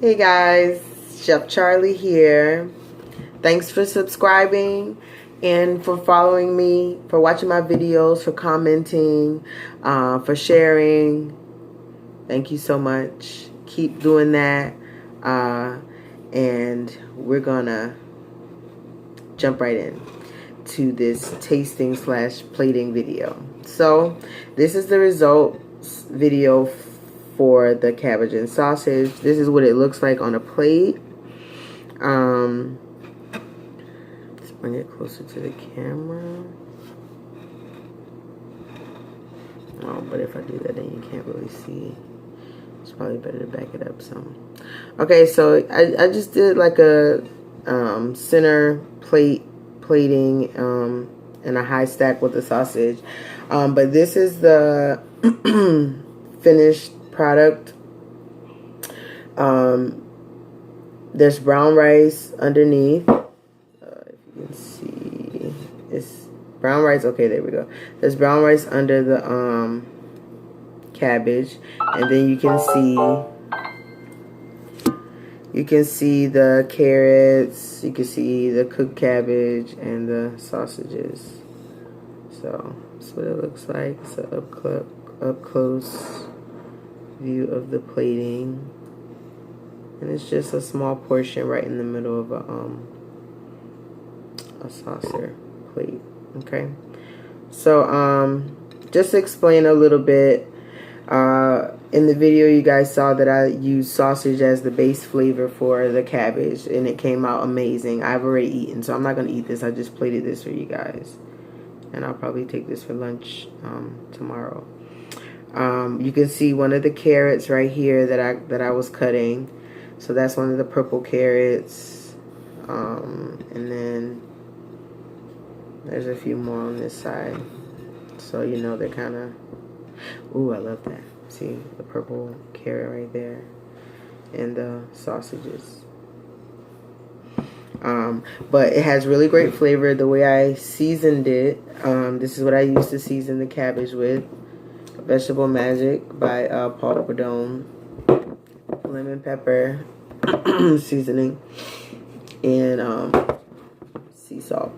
Hey guys, Chef Charlie here. Thanks for subscribing and for following me, for watching my videos, for commenting, for sharing. Thank you so much. Keep doing that. And we're gonna jump right in to this tasting / plating video. So this is the results video for the cabbage and sausage. This is what it looks like on a plate. Let's bring it closer to the camera. Oh, but if I do that, then you can't really see. It's probably better to back it up some. Okay, so I just did like a center plating and a high stack with the sausage. But this is the finished product. There's brown rice underneath. If you can see, it's brown rice. Okay, there we go. There's brown rice under the cabbage, and then you can see the carrots. You can see the cooked cabbage and the sausages. So that's what it looks like. It's an up close view of the plating, and it's just a small portion right in the middle of a saucer plate. Okay, so just to explain a little bit, in the video you guys saw that I used sausage as the base flavor for the cabbage, and it came out amazing. I've already eaten, so I'm not going to eat this. I just plated this for you guys, and I'll probably take this for lunch tomorrow. You can see one of the carrots right here that I was cutting. So that's one of the purple carrots. And then there's a few more on this side. So you know they're kind of, ooh, I love that. See the purple carrot right there. And the sausages. But it has really great flavor. The way I seasoned it, this is what I used to season the cabbage with. Vegetable Magic by Paul Perdone, lemon pepper seasoning, and sea salt.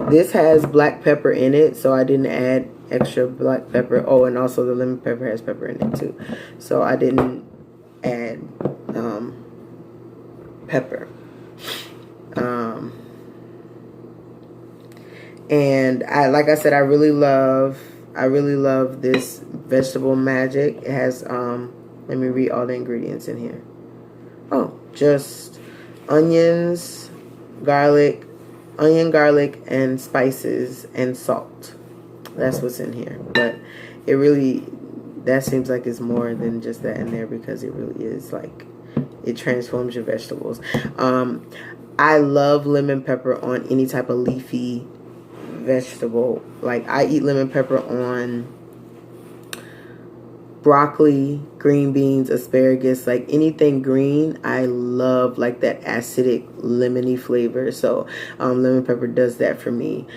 This has black pepper in it, so I didn't add extra black pepper. Oh, and also the lemon pepper has pepper in it too, so I didn't add pepper. And like I said, I really love this Vegetable Magic. It has, let me read all the ingredients in here. Oh, just onions, garlic, and spices and salt. That's what's in here. But it really, that seems like it's more than just that in there, because it really is like, it transforms your vegetables. I love lemon pepper on any type of leafy vegetable. Like, I eat lemon pepper on broccoli, green beans, asparagus, like anything green. I love like that acidic lemony flavor. So lemon pepper does that for me.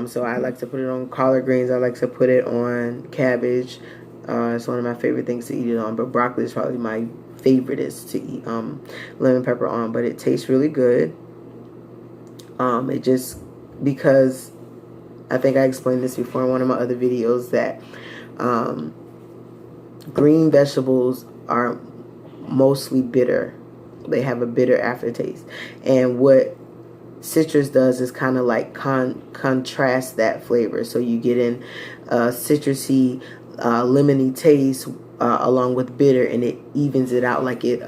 So I like to put it on collard greens. I like to put it on cabbage. It's one of my favorite things to eat it on, but broccoli is probably my favorite is to eat lemon pepper on. But it tastes really good. It just, because I think I explained this before in one of my other videos, that green vegetables are mostly bitter. They have a bitter aftertaste. And what citrus does is kind of like contrast that flavor. So you get in citrusy, lemony taste along with bitter, and it evens it out. Like it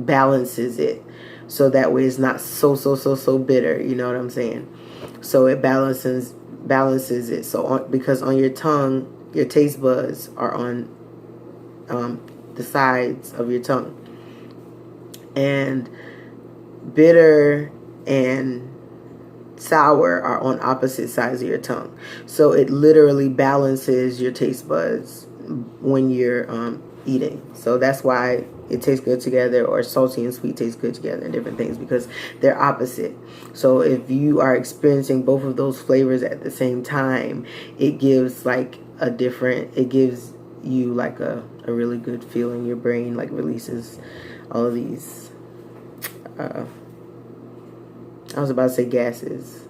balances it. So that way it's not so bitter. You know what I'm saying? So it balances it. So because on your tongue, your taste buds are on the sides of your tongue, and bitter and sour are on opposite sides of your tongue. So it literally balances your taste buds when you're eating. So that's why it tastes good together, or salty and sweet taste good together, and different things, because they're opposite. So if you are experiencing both of those flavors at the same time, it gives like a different, it gives you like a really good feeling. Your brain like releases all of these, I was about to say gases.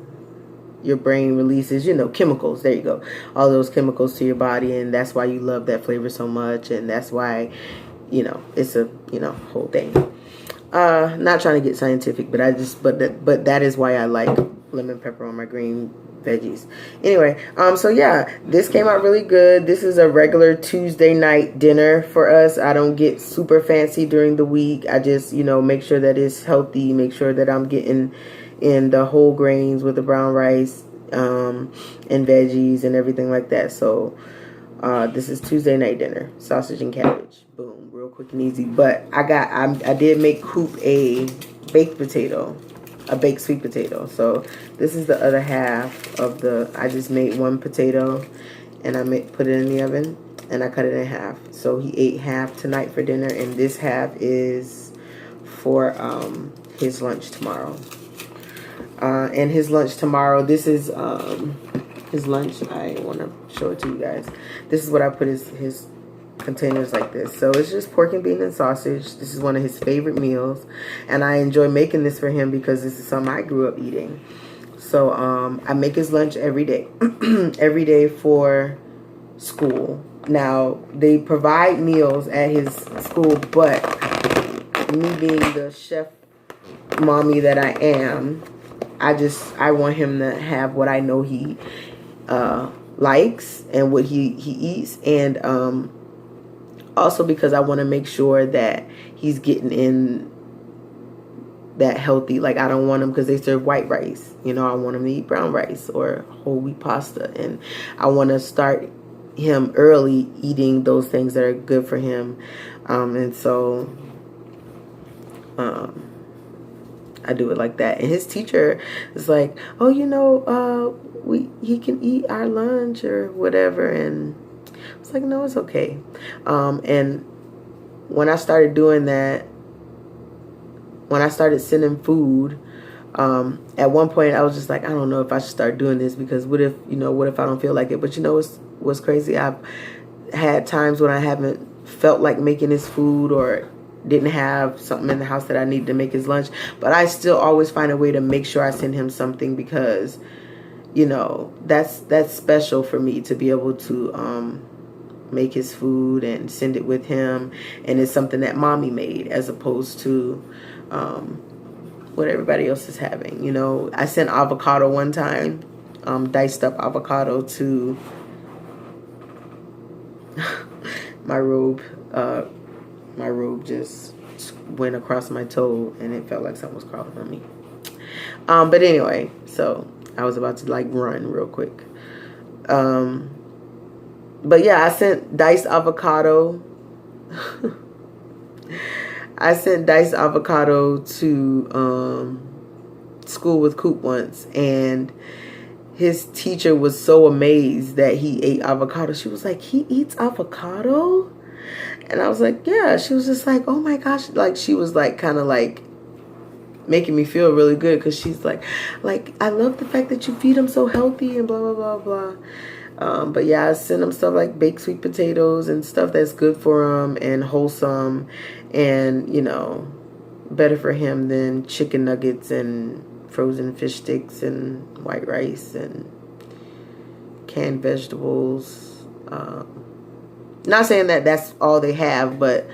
Your brain releases, chemicals. There you go. All those chemicals to your body, and that's why you love that flavor so much, and that's why, it's a, whole thing. Not trying to get scientific, but but that is why I like lemon pepper on my green veggies. Anyway, so yeah, this came out really good. This is a regular Tuesday night dinner for us. I don't get super fancy during the week. I just, make sure that it's healthy, make sure that I'm getting in the whole grains with the brown rice, and veggies and everything like that. So this is Tuesday night dinner, sausage and cabbage. Boom, real quick and easy. But I did make Couper a baked sweet potato. So this is the other half of I just made one potato, and put it in the oven, and I cut it in half. So he ate half tonight for dinner, and this half is for his lunch tomorrow. And his lunch tomorrow, this is his lunch. I want to show it to you guys. This is what I put his containers like this. So it's just pork and bean and sausage. This is one of his favorite meals, and I enjoy making this for him because this is something I grew up eating. So I make his lunch every day every day for school. Now they provide meals at his school, but me being the chef mommy that I am, I want him to have what I know he likes and what he eats, and also because I want to make sure that he's getting in that healthy. Like, I don't want him, because they serve white rice, I want him to eat brown rice or whole wheat pasta, and I want to start him early eating those things that are good for him, and so I do it like that. And his teacher is like, oh, he can eat our lunch or whatever. And I was like, no, it's okay. And when I started doing that, when I started sending food, at one point I was just like, I don't know if I should start doing this, because what if I don't feel like it? But what's crazy? I've had times when I haven't felt like making his food, or didn't have something in the house that I needed to make his lunch, but I still always find a way to make sure I send him something, because that's special for me to be able to make his food and send it with him, and it's something that mommy made, as opposed to what everybody else is having. I sent avocado one time, diced up avocado to my robe. My robe just went across my toe, and it felt like something was crawling on me. But anyway, so I was about to run real quick. But yeah, I sent diced avocado. I sent diced avocado to school with Couper once, and his teacher was so amazed that he ate avocado. She was like, he eats avocado? And I was like, yeah. She was just like, oh my gosh. She was kind of making me feel really good, because she's like, I love the fact that you feed him so healthy and blah, blah, blah, blah. But yeah, I send him stuff like baked sweet potatoes and stuff that's good for him and wholesome, and, better for him than chicken nuggets and frozen fish sticks and white rice and canned vegetables. Not saying that that's all they have, but,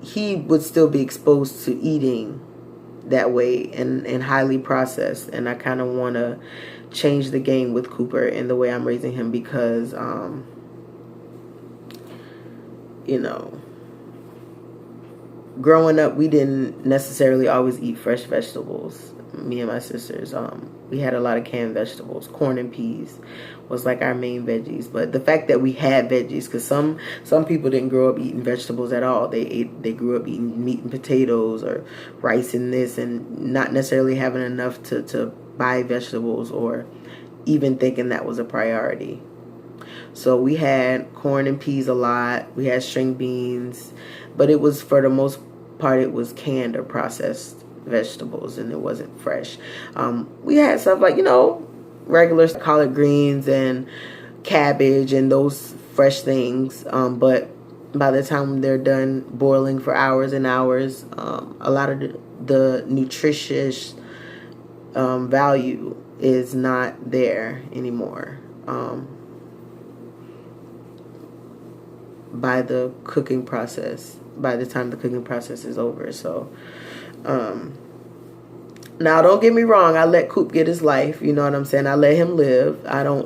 he would still be exposed to eating that way and highly processed. And I kind of want to change the game with Couper in the way I'm raising him, because, growing up, we didn't necessarily always eat fresh vegetables. Me and my sisters, we had a lot of canned vegetables. Corn and peas was our main veggies. But the fact that we had veggies, because some people didn't grow up eating vegetables at all. They grew up eating meat and potatoes or rice and this, and not necessarily having enough to buy vegetables, or even thinking that was a priority. So we had corn and peas a lot. We had string beans, but it was, for the most part, it was canned or processed vegetables, and it wasn't fresh. We had stuff like, regular collard greens and cabbage and those fresh things. But by the time they're done boiling for hours and hours, a lot of the nutritious value is not there anymore by the cooking process, by the time the cooking process is over. So now don't get me wrong, I let Coop get his life, you know what I'm saying? I let him live.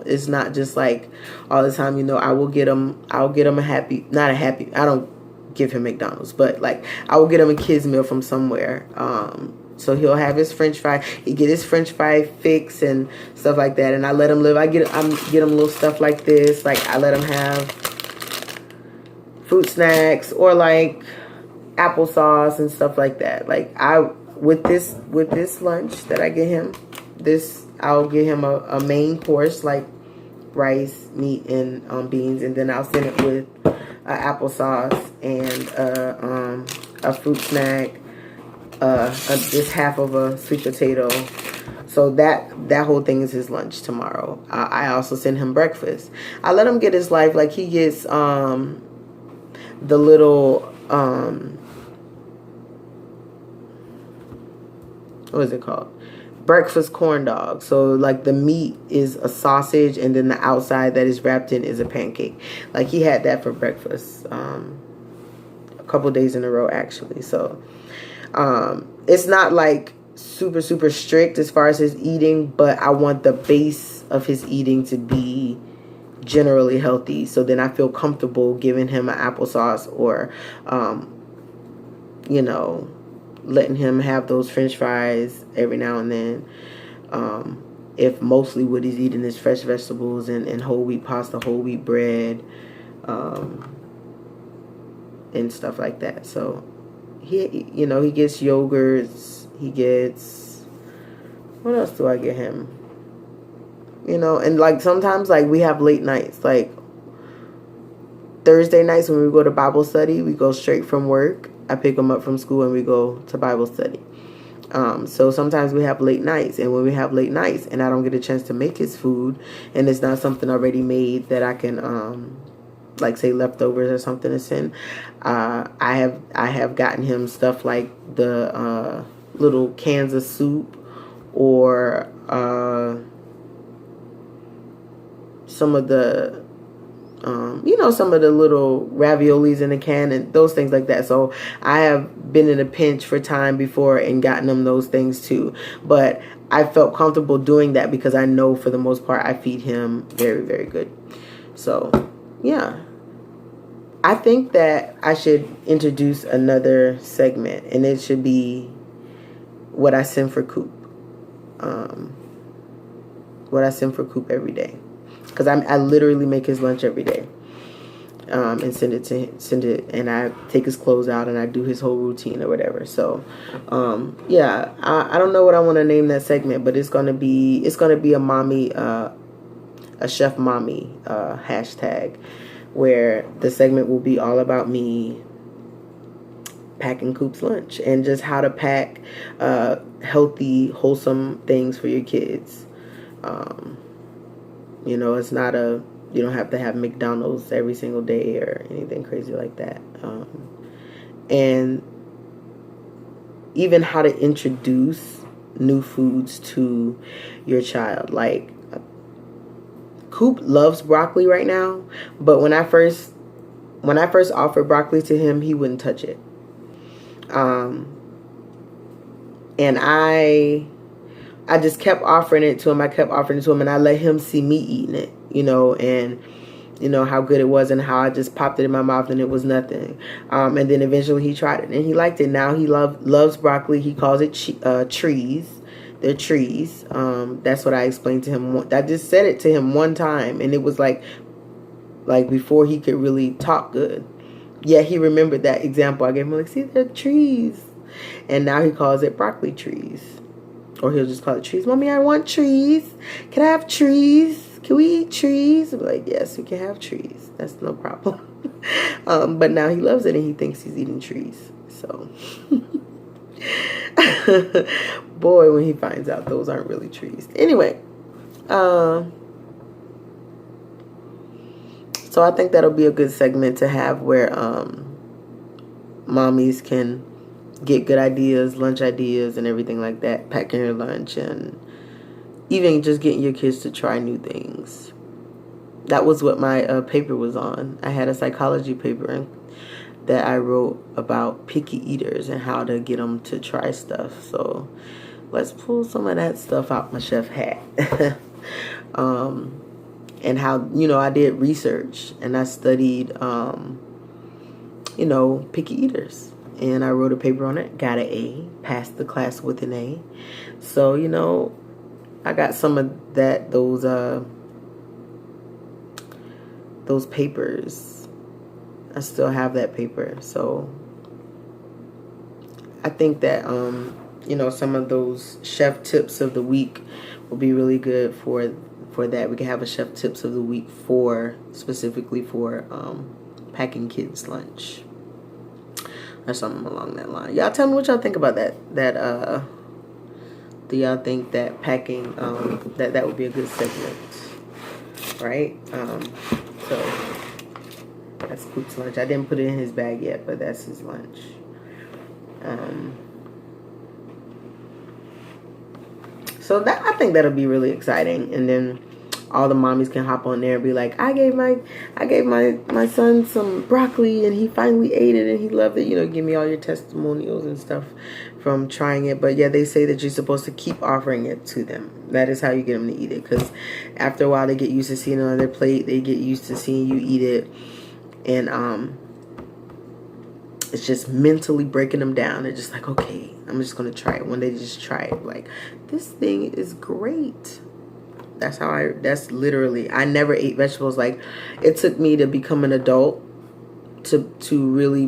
It's not just like all the time, you know, I'll get him I don't give him McDonald's, but like I will get him a kid's meal from somewhere. So he'll have his French fry. He get his French fry fix and stuff like that, and I let him live. I get him little stuff like this. Like I let him have fruit snacks or like applesauce and stuff like that. Like with this lunch that I get him, I'll get him a main course like rice, meat, and beans, and then I'll send it with applesauce and a fruit snack. Just half of a sweet potato. So that whole thing is his lunch tomorrow. I also send him breakfast. I let him get his life. Like he gets the little what is it called? Breakfast corn dog. So like the meat is a sausage, and then the outside that is wrapped in is a pancake. Like he had that for breakfast a couple days in a row actually. So it's not like super strict as far as his eating, but I want the base of his eating to be generally healthy. So then I feel comfortable giving him an applesauce or, you know, letting him have those French fries every now and then. If mostly what he's eating is fresh vegetables and whole wheat pasta, whole wheat bread, and stuff like that. So he gets yogurts. He gets, what else do I get him? You know, and like sometimes like we have late nights. Like Thursday nights when we go to Bible study, we go straight from work. I pick him up from school and we go to Bible study. So sometimes we have late nights, and when we have late nights and I don't get a chance to make his food and it's not something already made that I can like say leftovers or something to send, I have gotten him stuff like the little cans of soup or some of the some of the little raviolis in a can and those things like that. So I have been in a pinch for time before and gotten them those things too. But I felt comfortable doing that because I know for the most part I feed him very, very good. So yeah. I think that I should introduce another segment, and it should be what I send for Coop. What I send for Coop every day, because I literally make his lunch every day, and send it, and I take his clothes out and I do his whole routine or whatever. So, yeah, I don't know what I want to name that segment, but it's gonna be a mommy, a chef mommy hashtag, where the segment will be all about me packing Coop's lunch and just how to pack healthy, wholesome things for your kids. It's not you don't have to have McDonald's every single day or anything crazy like that. And even how to introduce new foods to your child. Like, Coop loves broccoli right now, but when I first offered broccoli to him, he wouldn't touch it. And I just kept offering it to him. And I let him see me eating it, and how good it was and how I just popped it in my mouth and it was nothing. And then eventually he tried it and he liked it. Now he loves broccoli. He calls it trees. They're trees. That's what I explained to him. I just said it to him one time, and it was like before he could really talk good. Yeah, he remembered that example I gave him. Like, see, they're trees. And now he calls it broccoli trees. Or he'll just call it trees. Mommy, I want trees. Can I have trees? Can we eat trees? I'm like, yes, we can have trees. That's no problem. But now he loves it and he thinks he's eating trees. So, boy, when he finds out those aren't really trees. Anyway, So I think that'll be a good segment to have where mommies can get good ideas, lunch ideas, and everything like that. Packing your lunch and even just getting your kids to try new things. That was what my paper was on. I had a psychology paper that I wrote about picky eaters and how to get them to try stuff. So let's pull some of that stuff out my chef hat. And how, I did research and I studied, picky eaters. And I wrote a paper on it, got an A, passed the class with an A. So, I got some of those papers. I still have that paper. So I think that, some of those chef tips of the week will be really good for that. We can have a chef tips of the week specifically for packing kids lunch or something along that line. Y'all tell me what y'all think about that. Do y'all think that packing that would be a good segment, right? So that's Coop's lunch. I didn't put it in his bag yet, but that's his lunch. So I think that'll be really exciting, and then all the mommies can hop on there and be like, I gave my son some broccoli and he finally ate it and he loved it. Give me all your testimonials and stuff from trying it. But yeah, they say that you're supposed to keep offering it to them. That is how you get them to eat it, because after a while they get used to seeing it on their plate. They get used to seeing you eat it, and it's just mentally breaking them down. They're just like, okay, I'm just gonna try it. One day, just try it. Like, this thing is great. That's literally, I never ate vegetables. Like, it took me to become an adult to really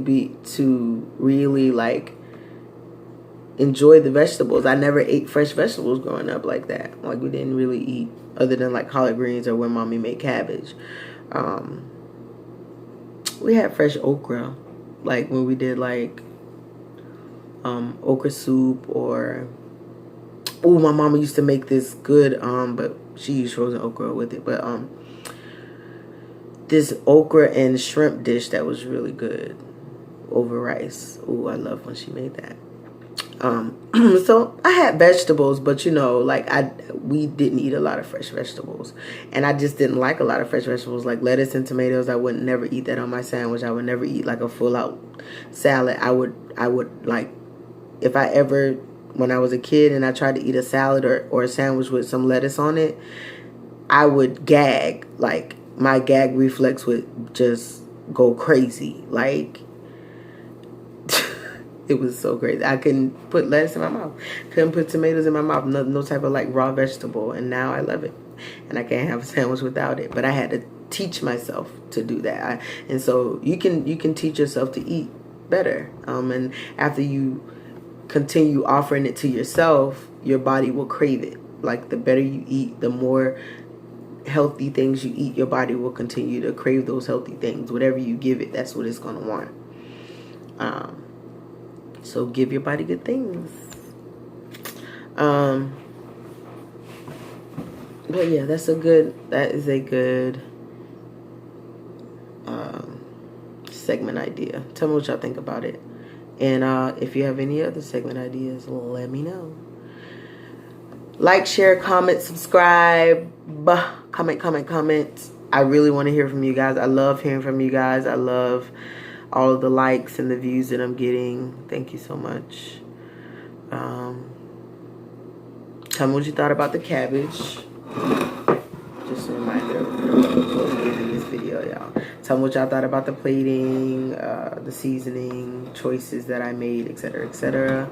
like enjoy the vegetables. I never ate fresh vegetables growing up like that. Like, we didn't really eat, other than like collard greens or when mommy made cabbage. We had fresh okra, like when we did like okra soup, or my mama used to make this good but she used frozen okra with it, but this okra and shrimp dish that was really good over rice. I love when she made that. So I had vegetables, but we didn't eat a lot of fresh vegetables, and I just didn't like a lot of fresh vegetables, like lettuce and tomatoes. I would never eat that on my sandwich. I would never eat like a full out salad. I would like, if I ever, when I was a kid and I tried to eat a salad or a sandwich with some lettuce on it, I would gag. Like, my gag reflex would just go crazy. Like, it was so crazy. I couldn't put lettuce in my mouth. Couldn't put tomatoes in my mouth. No type of like raw vegetable. And now I love it. And I can't have a sandwich without it. But I had to teach myself to do that. And so you can teach yourself to eat better. And after you continue offering it to yourself, your body will crave it. Like, the better you eat, the more healthy things you eat, your body will continue to crave those healthy things. Whatever you give it, that's what it's going to want. So give your body good things. But yeah, that is a good segment idea. Tell me what y'all think about it. And if you have any other segment ideas, let me know. Like, share, comment, subscribe, comment. I really want to hear from you guys. I love hearing from you guys. I love all of the likes and the views that I'm getting. Thank you so much. Tell me what you thought about the cabbage. Just a reminder before we get in this video, y'all. Tell me what y'all thought about the plating, the seasoning choices that I made, etc., etc.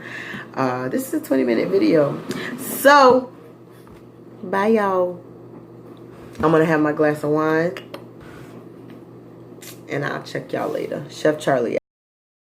This is a 20-minute video. So, bye, y'all. I'm going to have my glass of wine, and I'll check y'all later. Chef Charlie.